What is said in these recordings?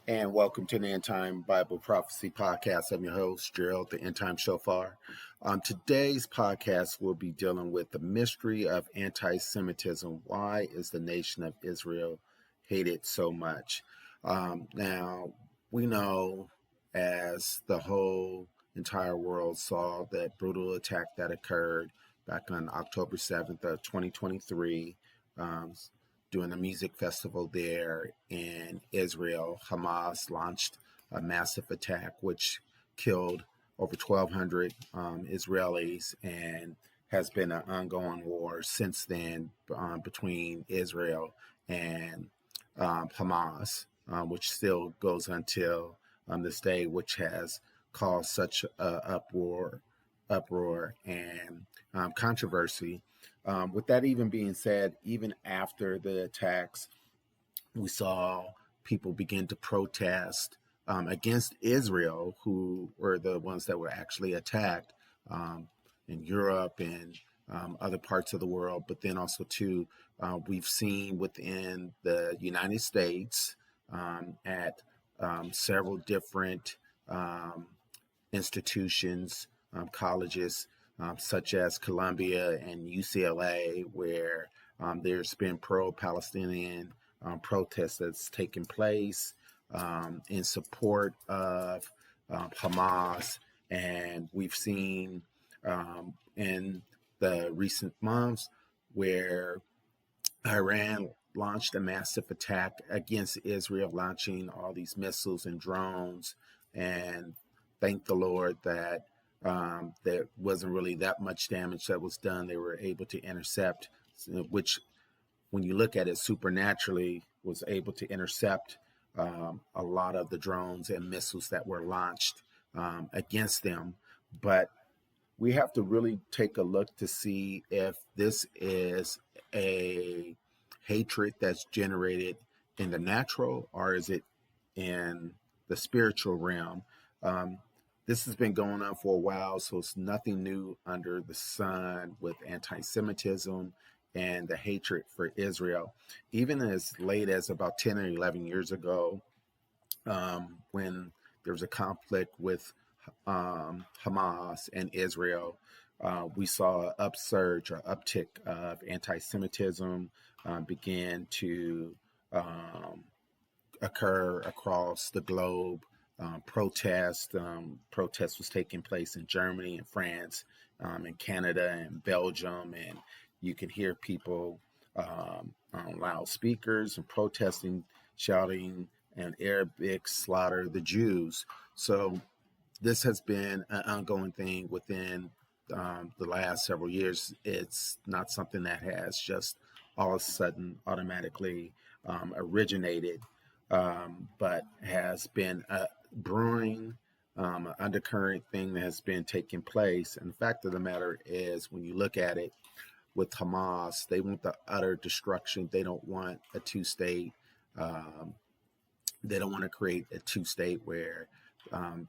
And welcome to the End Time Bible Prophecy Podcast. I'm your host, Gerald, the End Time Shofar. Today's podcast will be dealing with the mystery of anti-Semitism. Why is the nation of Israel hated so much? Now, we know as the whole entire world saw that brutal attack that occurred back on October 7th of 2023, doing a music festival there in Israel. Hamas launched a massive attack which killed over 1,200 Israelis, and has been an ongoing war since then between Israel and Hamas, which still goes until this day, which has caused such uproar and controversy. With that even being said, even after the attacks, we saw people begin to protest against Israel, who were the ones that were actually attacked in Europe and other parts of the world. But then also, too, we've seen within the United States at several different institutions, colleges, such as Columbia and UCLA, where there's been pro-Palestinian protests that's taken place in support of Hamas. And we've seen in the recent months where Iran launched a massive attack against Israel, launching all these missiles and drones. And thank the Lord that there wasn't really that much damage that was done. They were able to intercept, which, when you look at it supernaturally, was able to intercept a lot of the drones and missiles that were launched against them. But we have to really take a look to see if this is a hatred that's generated in the natural, or is it in the spiritual realm. This has been going on for a while, so it's nothing new under the sun with anti-Semitism and the hatred for Israel. Even as late as about 10 or 11 years ago, when there was a conflict with Hamas and Israel, we saw an upsurge or uptick of anti-Semitism begin to occur across the globe. Protests was taking place in Germany and France, and Canada and Belgium, and you can hear people on loudspeakers and protesting, shouting, and Arabic slaughter the Jews. So this has been an ongoing thing within the last several years. It's not something that has just all of a sudden automatically originated, but has been a brewing, undercurrent thing that has been taking place. And the fact of the matter is, when you look at it with Hamas, they want the utter destruction. They don't want a two-state. They don't want to create a two-state where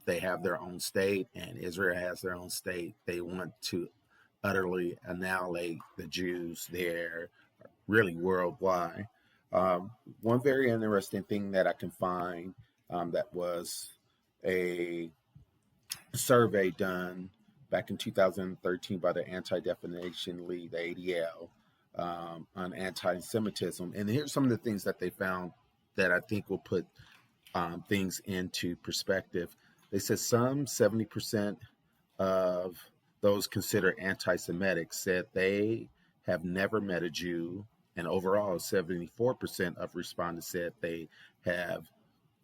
they have their own state and Israel has their own state. They want to utterly annihilate the Jews there, really worldwide. One very interesting thing that I can find, that was a survey done back in 2013 by the Anti-Defamation League, the ADL, on anti-Semitism. And here's some of the things that they found that I think will put things into perspective. They said some 70% of those considered anti-Semitic said they have never met a Jew, and overall 74% of respondents said they have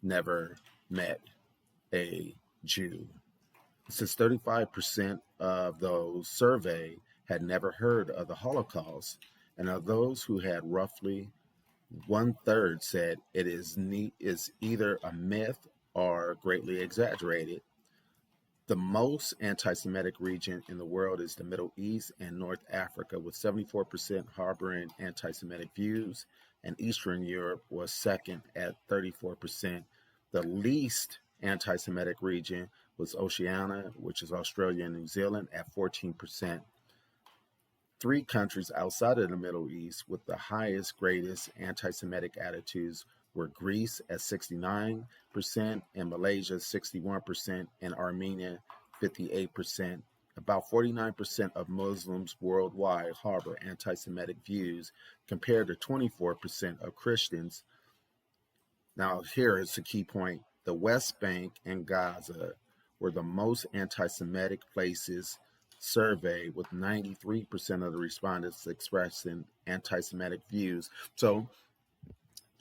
never met a Jew. It says 35% of those surveyed had never heard of the Holocaust, and of those who had, roughly 1/3 said it is either a myth or greatly exaggerated. The most anti-Semitic region in the world is the Middle East and North Africa, with 74% harboring anti-Semitic views, and Eastern Europe was second at 34%. The least anti-Semitic region was Oceania, which is Australia and New Zealand, at 14%. Three countries outside of the Middle East with the highest, greatest anti-Semitic attitudes were Greece at 69%, and Malaysia 61%, and Armenia 58%. About 49% of Muslims worldwide harbor anti-Semitic views, compared to 24% of Christians. Now, here is the key point. The West Bank and Gaza were the most anti-Semitic places surveyed, with 93% of the respondents expressing anti-Semitic views. So,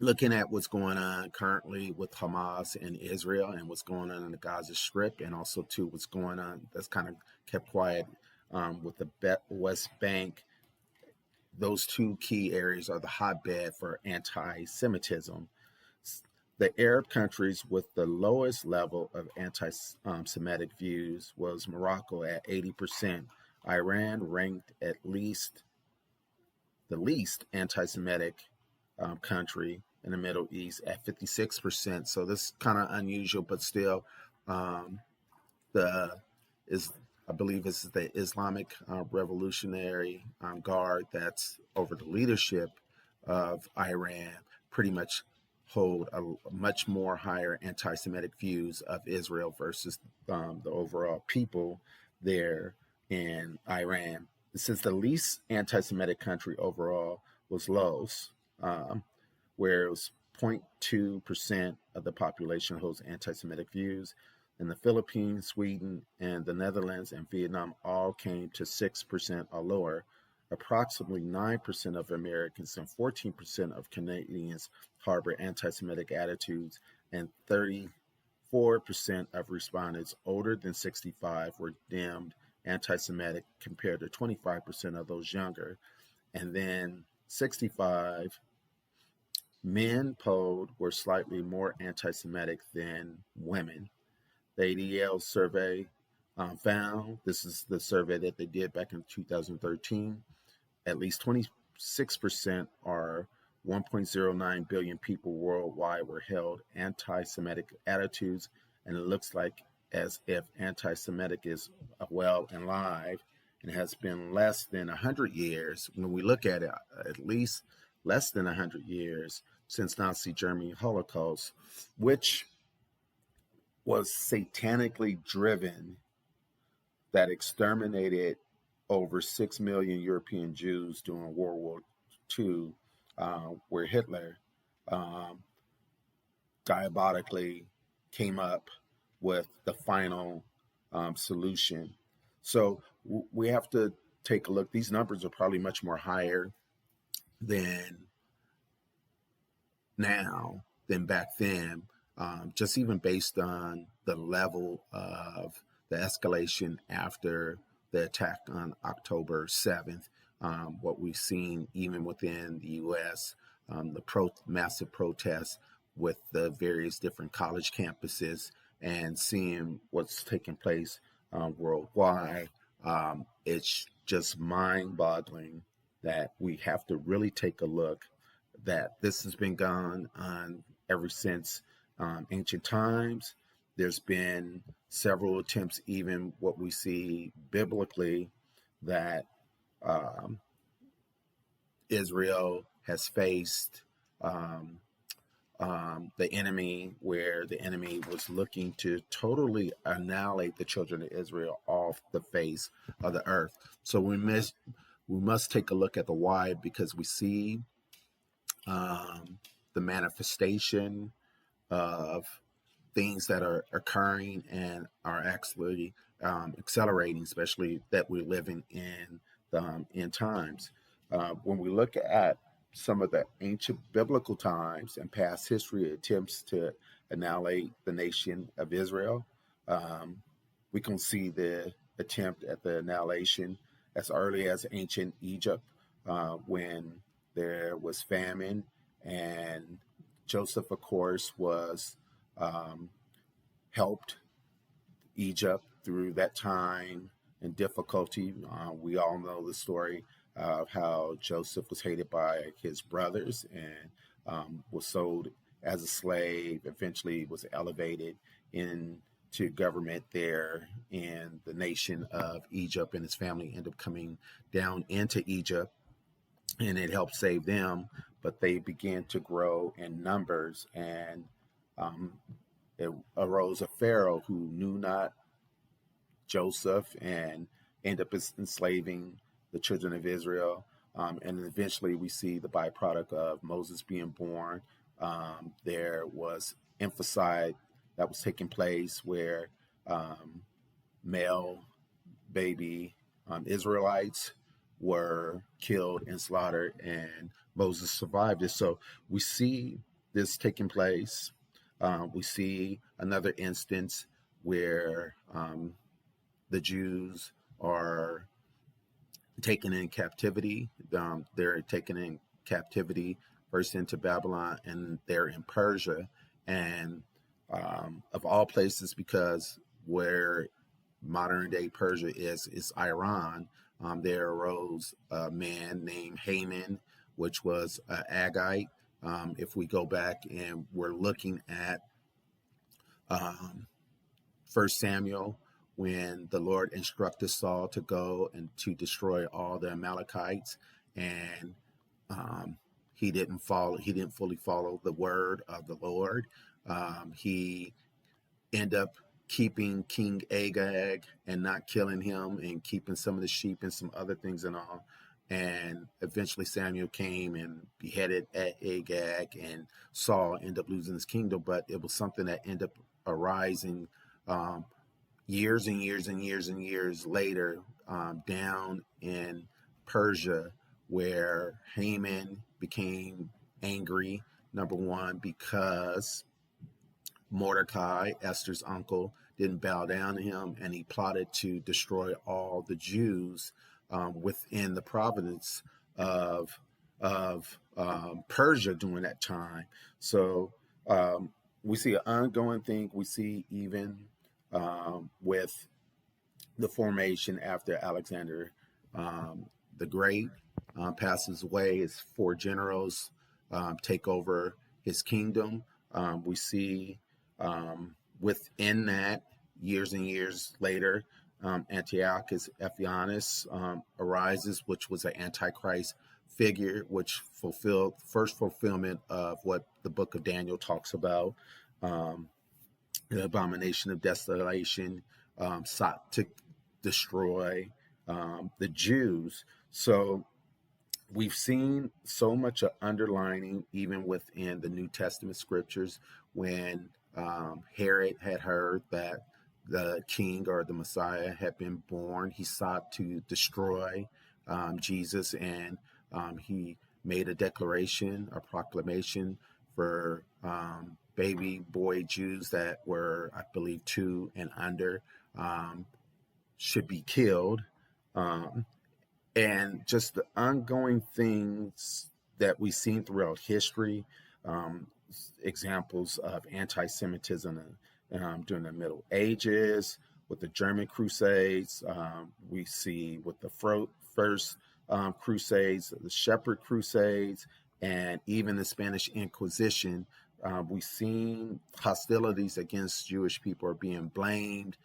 looking at what's going on currently with Hamas and Israel, and what's going on in the Gaza Strip, and also too what's going on that's kind of kept quiet with the West Bank. Those two key areas are the hotbed for anti-Semitism. The Arab countries with the lowest level of anti-Semitic views was Morocco at 80%. Iran ranked at least the least anti-Semitic country in the Middle East at 56%. So this is kind of unusual, but still, I believe this is the Islamic Revolutionary Guard that's over the leadership of Iran, pretty much hold a much more higher anti-Semitic views of Israel versus the overall people there in Iran. Since the least anti-Semitic country overall was Laos, where it was 0.2% of the population holds anti-Semitic views. And the Philippines, Sweden, and the Netherlands and Vietnam all came to 6% or lower. Approximately 9% of Americans and 14% of Canadians harbor anti-Semitic attitudes, and 34% of respondents older than 65 were deemed anti-Semitic, compared to 25% of those younger. And then 65 men polled were slightly more anti-Semitic than women. The ADL survey found, this is the survey that they did back in 2013, at least 26%, or 1.09 billion people worldwide, were held anti-Semitic attitudes, and it looks like as if anti-Semitic is well and alive, and has been less than 100 years. When we look at it, at least less than 100 years since Nazi Germany Holocaust, which was satanically driven, that exterminated over 6 million European Jews during World War II, where Hitler diabolically came up with the final solution. So we have to take a look. These numbers are probably much more higher than now than back then, just even based on the level of the escalation after the attack on October 7th, what we've seen even within the U.S., the massive protests with the various different college campuses, and seeing what's taking place worldwide. It's just mind-boggling that we have to really take a look, that this has been going on ever since ancient times. There's been several attempts, even what we see biblically, that Israel has faced the enemy, where the enemy was looking to totally annihilate the children of Israel off the face of the earth. So we must take a look at the why, because we see the manifestation of things that are occurring and are actually accelerating, especially that we're living in the end times. When we look at some of the ancient biblical times and past history attempts to annihilate the nation of Israel, we can see the attempt at the annihilation as early as ancient Egypt, when there was famine, and Joseph, of course, was helped Egypt through that time and difficulty. We all know the story of how Joseph was hated by his brothers and was sold as a slave, eventually was elevated into government there in the nation of Egypt, and his family ended up coming down into Egypt, and it helped save them. but they began to grow in numbers, and um, it arose a Pharaoh who knew not Joseph and end up enslaving the children of Israel. And eventually we see the byproduct of Moses being born. There was infanticide that was taking place where um, male baby Israelites were killed and slaughtered, and Moses survived it. So we see this taking place. We see another instance where the Jews are taken in captivity. They're taken in captivity first into Babylon, and they're in Persia. And of all places, because where modern day Persia is Iran, there arose a man named Haman, which was an Agite. If we go back and we're looking at um, First Samuel, when the Lord instructed Saul to go and to destroy all the Amalekites, and um, he didn't follow. He didn't fully follow the word of the Lord. He ended up keeping King Agag and not killing him, and keeping some of the sheep and some other things and all. And eventually Samuel came and beheaded Agag, and Saul ended up losing his kingdom. But it was something that ended up arising um, years and years and years and years later, down in Persia, where Haman became angry, number one, because Mordecai, Esther's uncle, didn't bow down to him, and he plotted to destroy all the Jews within the province of Persia during that time. So we see an ongoing thing. We see even with the formation after Alexander the Great passes away, his four generals take over his kingdom. We see within that, years and years later, Antiochus Epiphanes arises, which was an antichrist figure, which fulfilled first fulfillment of what the book of Daniel talks about. The abomination of desolation sought to destroy the Jews. So we've seen so much underlining even within the New Testament scriptures. When Herod had heard that the king or the Messiah had been born, he sought to destroy Jesus, and he made a declaration, a proclamation for baby boy Jews that were, I believe, 2 and under should be killed. And just the ongoing things that we've seen throughout history, examples of anti-Semitism during the Middle Ages, with the German Crusades. We see with the first Crusades, the Shepherd Crusades, and even the Spanish Inquisition. We've seen hostilities against Jewish people are being blamed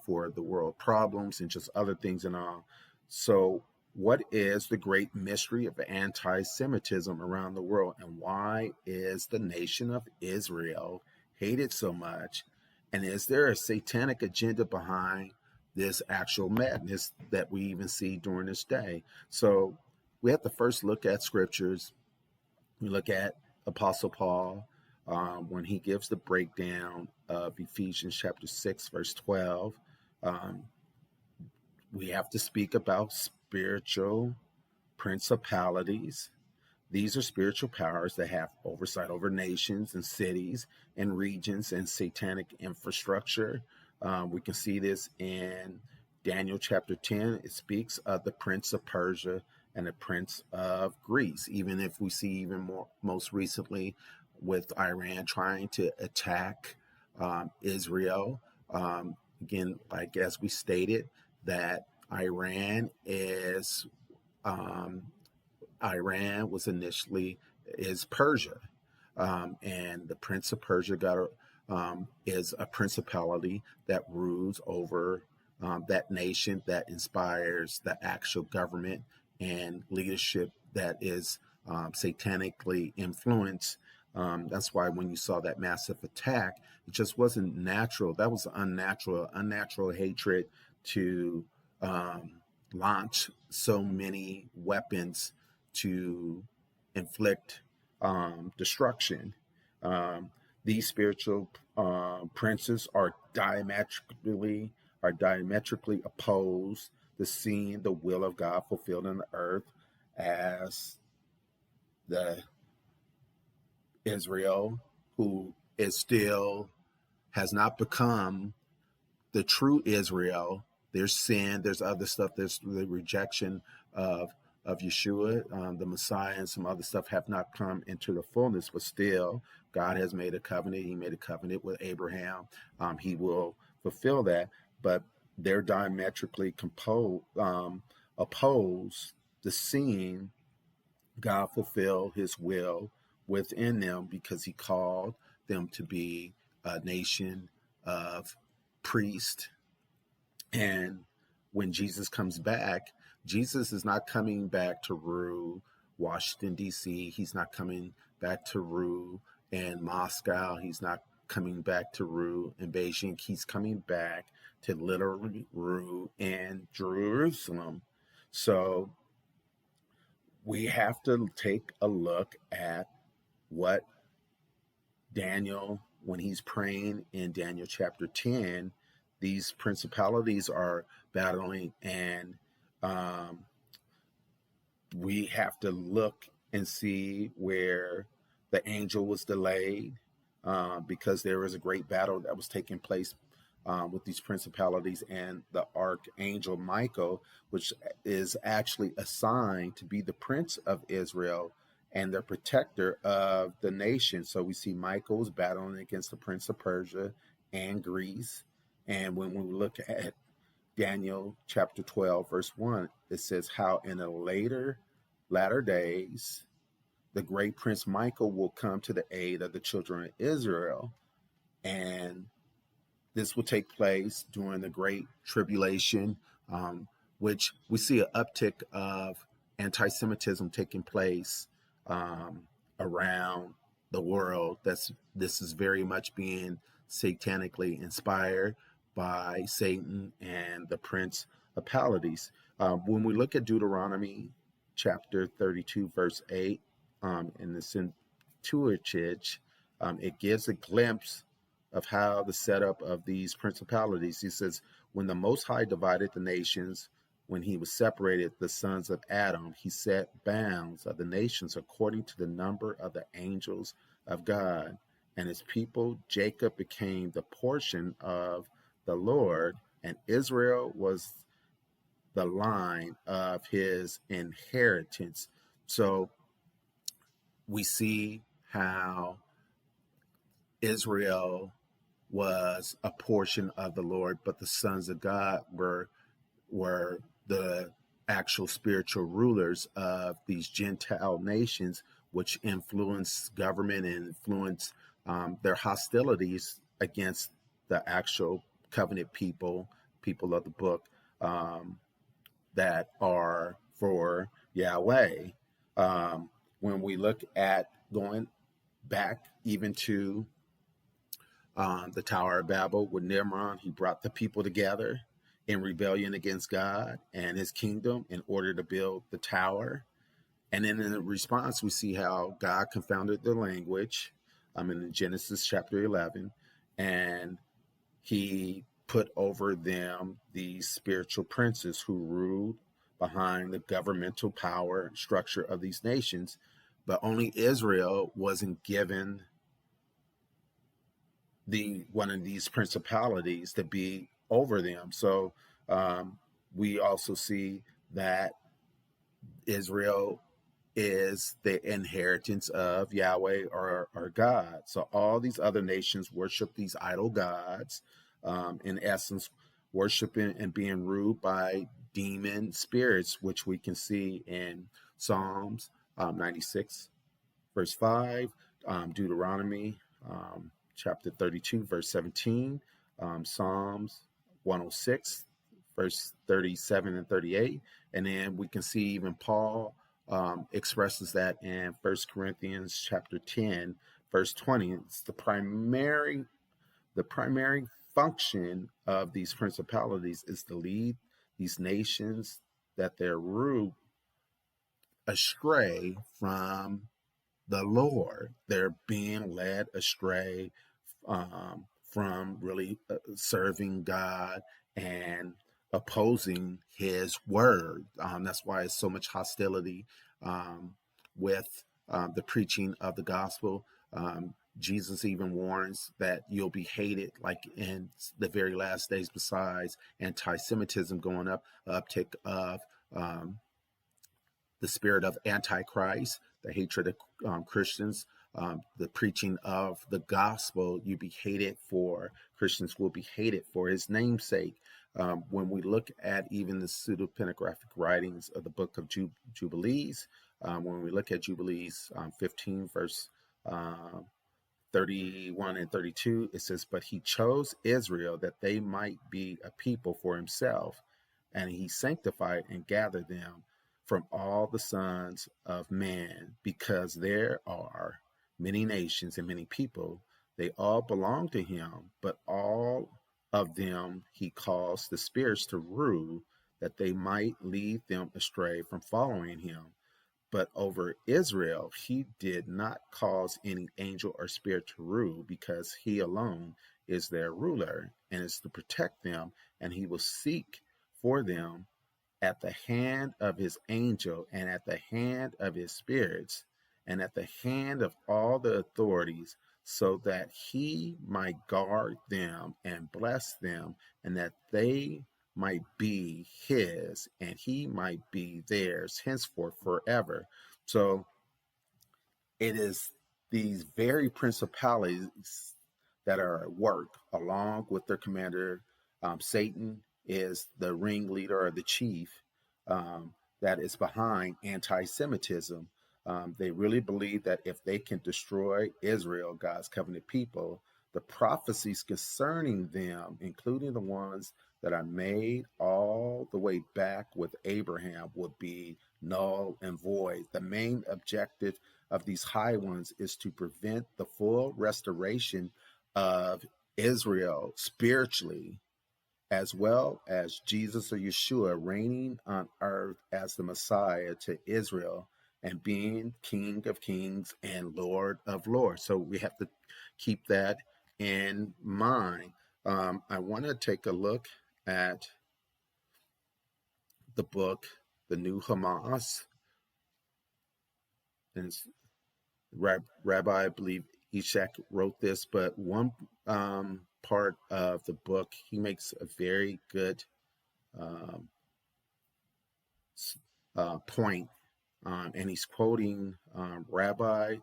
for the world problems and just other things and all. So what is the great mystery of anti-Semitism around the world, and why is the nation of Israel hated so much? And is there a satanic agenda behind this actual madness that we even see during this day? So we have to first look at scriptures. We look at Apostle Paul when he gives the breakdown of Ephesians chapter 6, verse 12. We have to speak about spiritual principalities. These are spiritual powers that have oversight over nations and cities and regions and satanic infrastructure. We can see this in Daniel chapter 10. It speaks of the prince of Persia and the prince of Greece. Even if we see even more, most recently with Iran trying to attack Israel. Again, like as we stated, that Iran was initially is Persia, and the Prince of Persia is a principality that rules over that nation, that inspires the actual government and leadership that is satanically influenced. That's why when you saw that massive attack, it just wasn't natural. That was unnatural hatred to um, launch so many weapons to inflict destruction. Um, these spiritual princes are diametrically opposed to seeing the will of God fulfilled in the earth as the Israel, who is still has not become the true Israel. There's sin, there's other stuff, there's the rejection of Yeshua, the Messiah, and some other stuff have not come into the fullness, but still God has made a covenant. He made a covenant with Abraham. He will fulfill that, but they're diametrically opposed to seeing God fulfill his will within them, because he called them to be a nation of priests. And when Jesus comes back, Jesus is not coming back to rule Washington, D.C. He's not coming back to rule in Moscow. He's not coming back to rule in Beijing. He's coming back to literally rule in Jerusalem. So we have to take a look at what Daniel, when he's praying in Daniel chapter 10, these principalities are battling, and we have to look and see where the angel was delayed, because there was a great battle that was taking place with these principalities and the archangel Michael, which is actually assigned to be the prince of Israel and the protector of the nation. So we see Michael's battling against the prince of Persia and Greece. And when we look at Daniel chapter 12, verse 1, it says how in the latter days, the great prince Michael will come to the aid of the children of Israel. And this will take place during the Great Tribulation, which we see an uptick of anti-Semitism taking place around the world. This is very much being satanically inspired by Satan and the principalities. When we look at Deuteronomy chapter 32, verse 8, in the Septuagint, it gives a glimpse of how the setup of these principalities. He says, when the Most High divided the nations, when he was separated the sons of Adam, he set bounds of the nations according to the number of the angels of God. And his people, Jacob, became the portion of the Lord, and Israel was the line of his inheritance. So we see how Israel was a portion of the Lord, but the sons of God were the actual spiritual rulers of these Gentile nations, which influenced government and influenced their hostilities against the actual covenant people of the book, that are for Yahweh. When we look at going back even to the Tower of Babel with Nimrod, he brought the people together in rebellion against God and his kingdom in order to build the tower. And then in the response, we see how God confounded their language in Genesis chapter 11, and he put over them these spiritual princes who ruled behind the governmental power structure of these nations. But only Israel wasn't given one of these principalities to be over them. So we also see that Israel is the inheritance of Yahweh or God. So all these other nations worship these idol gods, in essence, worshiping and being ruled by demon spirits, which we can see in Psalms 96, verse 5, Deuteronomy chapter 32, verse 17, Psalms 106, verse 37 and 38. And then we can see even Paul expresses that in 1 Corinthians chapter 10, verse 20. It's the primary function of these principalities is to lead these nations that their root astray from the Lord. They're being led astray from really serving God and opposing His word. That's why it's so much hostility with the preaching of the gospel. Jesus even warns that you'll be hated, like in the very last days. Besides anti-Semitism going up, uptick of the spirit of Antichrist, the hatred of Christians, the preaching of the gospel. You be hated for, Christians will be hated for His namesake. When we look at even the pseudo-pornographic writings of the book of Jubilees, when we look at Jubilees 15, verse 31 and 32, it says, "But He chose Israel that they might be a people for Himself, and He sanctified and gathered them from all the sons of man, because there are many nations and many people. They all belong to Him, but all of them He caused the spirits to rule, that they might lead them astray from following Him. But over Israel He did not cause any angel or spirit to rule, because He alone is their ruler, and is to protect them, and He will seek for them at the hand of His angel, and at the hand of His spirits, and at the hand of all the authorities, so that He might guard them and bless them, and that they might be His, and He might be theirs henceforth forever." So it is these very principalities that are at work, along with their commander. Satan is the ringleader or the chief that is behind anti-Semitism. They really believe that if they can destroy Israel, God's covenant people, the prophecies concerning them, including the ones that are made all the way back with Abraham, would be null and void. The main objective of these high ones is to prevent the full restoration of Israel spiritually, as well as Jesus or Yeshua reigning on earth as the Messiah to Israel and being King of Kings and Lord of Lords. So we have to keep that in mind. I want to take a look at the book, The New Hamas, and it's Rabbi, I believe, Ishak wrote this, but one part of the book, he makes a very good point, and he's quoting Rabbi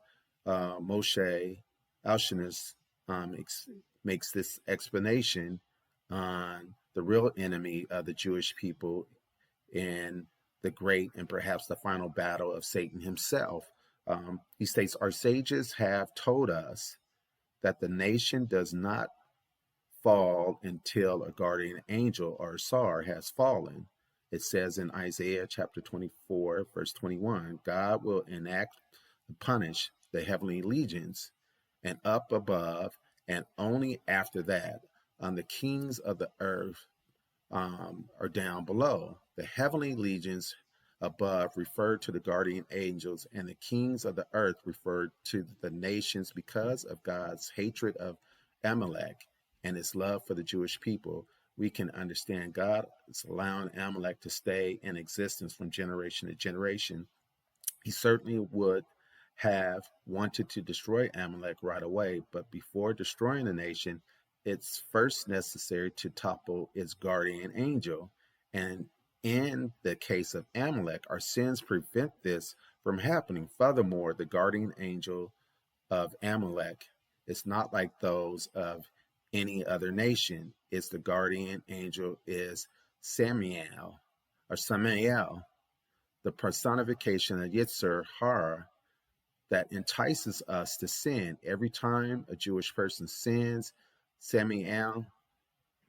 Moshe Alshanis, makes this explanation on the real enemy of the Jewish people in the great and perhaps the final battle of Satan himself. He states, "Our sages have told us that the nation does not fall until a guardian angel or Sar has fallen." It says in Isaiah chapter 24, verse 21, "God will enact and punish the heavenly legions, and up above, and only after that, on the kings of the earth are down below." The heavenly legions above referred to the guardian angels, and the kings of the earth referred to the nations because of God's hatred of Amalek and His love for the Jewish people. We can understand God is allowing Amalek to stay in existence from generation to generation. He certainly would have wanted to destroy Amalek right away, but before destroying the nation, it's first necessary to topple its guardian angel. And in the case of Amalek, our sins prevent this from happening. Furthermore, the guardian angel of Amalek is not like those of any other nation. It's the guardian angel is Samael, the personification of Yetzer Hara that entices us to sin. Every time a Jewish person sins, Samael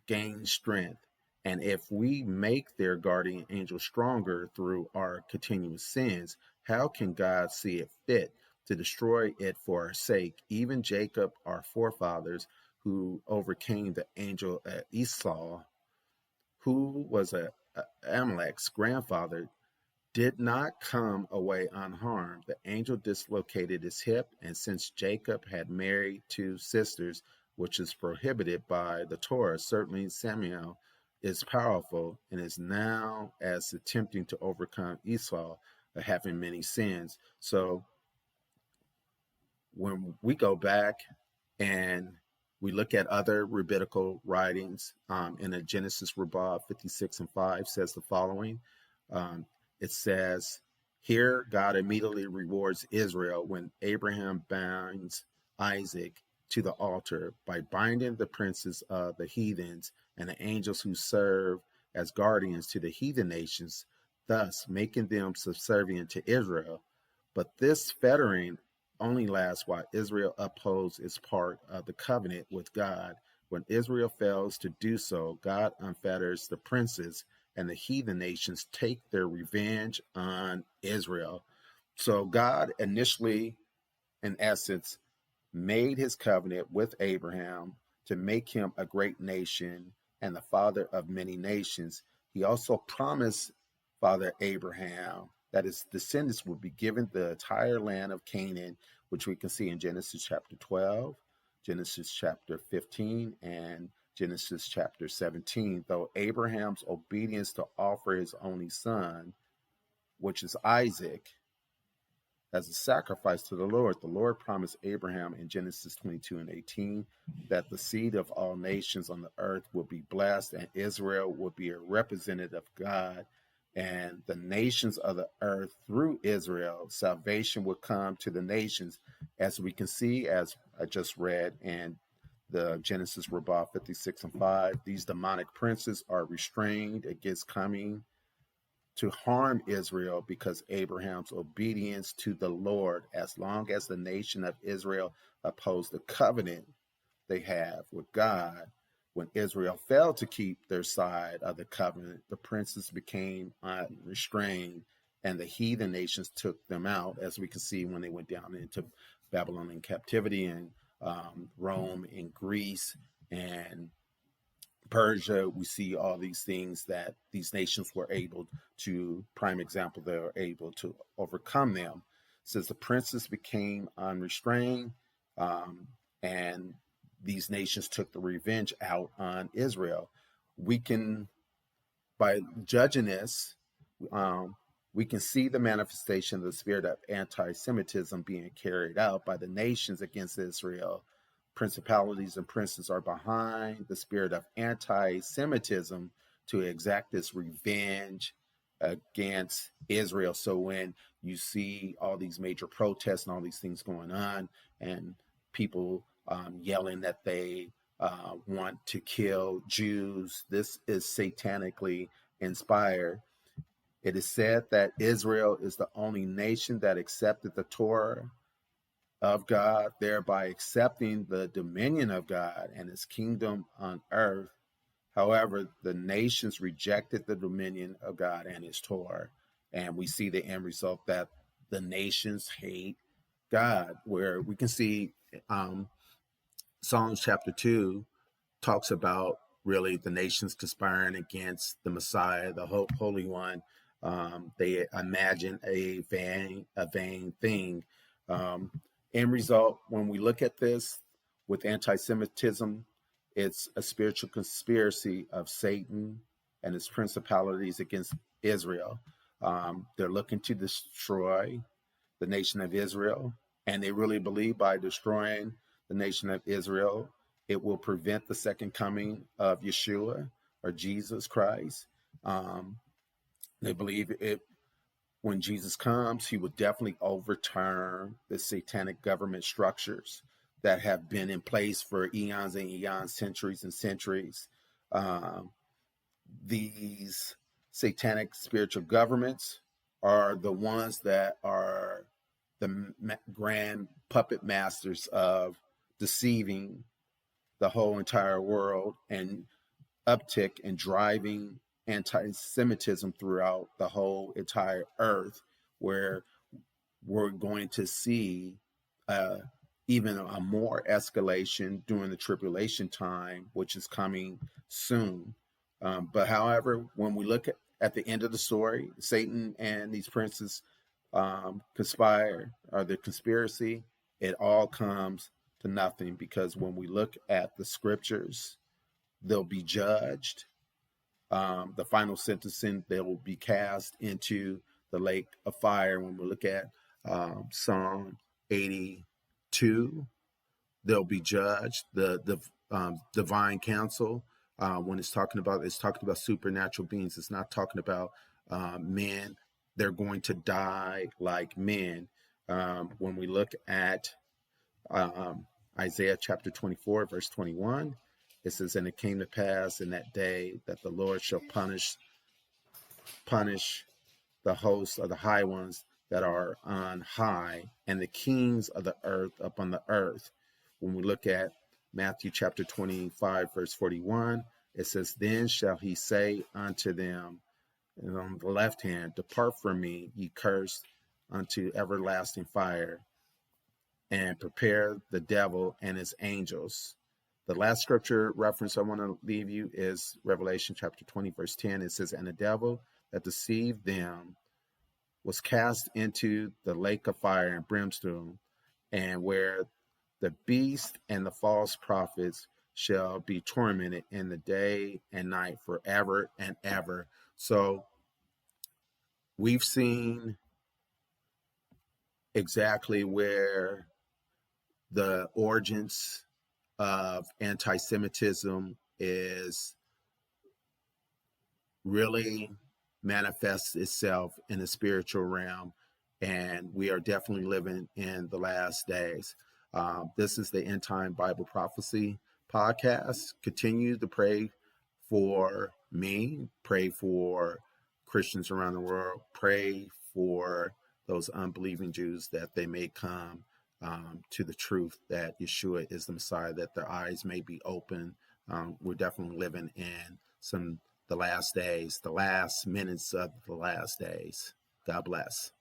gains strength. And if we make their guardian angel stronger through our continuous sins, How can God see it fit to destroy it for our sake? Even Jacob, our forefathers, who overcame the angel Esau, who was Amalek's grandfather, did not come away unharmed. The angel dislocated his hip, and since Jacob had married two sisters, which is prohibited by the Torah, certainly Samuel is powerful and is now as attempting to overcome Esau, having many sins. So when we go back and we look at other rabbinical writings, in the Genesis Rabbah 56:5 says the following. It says, here God immediately rewards Israel when Abraham binds Isaac to the altar by binding the princes of the heathens and the angels who serve as guardians to the heathen nations, thus making them subservient to Israel. But this fettering only lasts while Israel upholds its part of the covenant with God. When Israel fails to do so, God unfetters the princes, and the heathen nations take their revenge on Israel. So God initially, in essence, made his covenant with Abraham to make him a great nation and the father of many nations. He also promised Father Abraham that his descendants would be given the entire land of Canaan, which we can see in Genesis chapter 12, Genesis chapter 15, and Genesis chapter 17. Though Abraham's obedience to offer his only son, which is Isaac, as a sacrifice to the Lord promised Abraham in Genesis 22:18 that the seed of all nations on the earth would be blessed and Israel would be a representative of God, and the nations of the earth through Israel, salvation would come to the nations, as we can see, as I just read in the Genesis Rabbah 56:5. These demonic princes are restrained against coming to harm Israel because Abraham's obedience to the Lord, as long as the nation of Israel opposed the covenant they have with God. When Israel failed to keep their side of the covenant, the princes became unrestrained and the heathen nations took them out, as we can see when they went down into Babylonian captivity and Rome and Greece and Persia. We see all these things that these nations were able to, prime example, they were able to overcome them. It says the princes became unrestrained, and these nations took the revenge out on Israel. We can, by judging this, we can see the manifestation of the spirit of anti-Semitism being carried out by the nations against Israel. Principalities and princes are behind the spirit of anti-Semitism to exact this revenge against Israel. So when you see all these major protests and all these things going on, and people yelling that they want to kill Jews, this is satanically inspired. It is said that Israel is the only nation that accepted the Torah of God, thereby accepting the dominion of God and his kingdom on earth. However, the nations rejected the dominion of God and his Torah. And we see the end result that the nations hate God, where we can see Psalms chapter 2 talks about really the nations conspiring against the Messiah, the Holy One. They imagine a vain thing. End result, when we look at this with anti-Semitism, it's a spiritual conspiracy of Satan and his principalities against Israel. They're looking to destroy the nation of Israel, and they really believe by destroying the nation of Israel, it will prevent the second coming of Yeshua or Jesus Christ. They believe it. When Jesus comes, he will definitely overturn the satanic government structures that have been in place for eons and eons, centuries and centuries. These satanic spiritual governments are the ones that are the grand puppet masters of deceiving the whole entire world and uptick in driving anti-Semitism throughout the whole entire earth, where we're going to see even a more escalation during the tribulation time, which is coming soon. But however, when we look at the end of the story, Satan and these princes conspire, or the conspiracy, it all comes to nothing, because when we look at the scriptures, they'll be judged. The final sentencing, they will be cast into the lake of fire. When we look at Psalm 82, they'll be judged. The divine council, when it's talking about supernatural beings. It's not talking about men. They're going to die like men. When we look at Isaiah chapter 24, verse 21, it says, "And it came to pass in that day that the Lord shall punish the hosts of the high ones that are on high, and the kings of the earth upon the earth." When we look at Matthew chapter 25, verse 41, it says, "Then shall he say unto them," and on the left hand, "Depart from me, ye cursed, unto everlasting fire, and prepare the devil and his angels." The last scripture reference I want to leave you is Revelation chapter 20, verse 10. It says, "And the devil that deceived them was cast into the lake of fire and brimstone, and where the beast and the false prophets shall be tormented in the day and night forever and ever." So we've seen exactly where the origins of anti-Semitism is really manifests itself in the spiritual realm, and we are definitely living in the last days. This is the End Time Bible Prophecy podcast. Continue to pray for me, pray for Christians around the world, pray for those unbelieving Jews that they may come to the truth that Yeshua is the Messiah, that their eyes may be open. We're definitely living in the last days, the last minutes of the last days. God bless.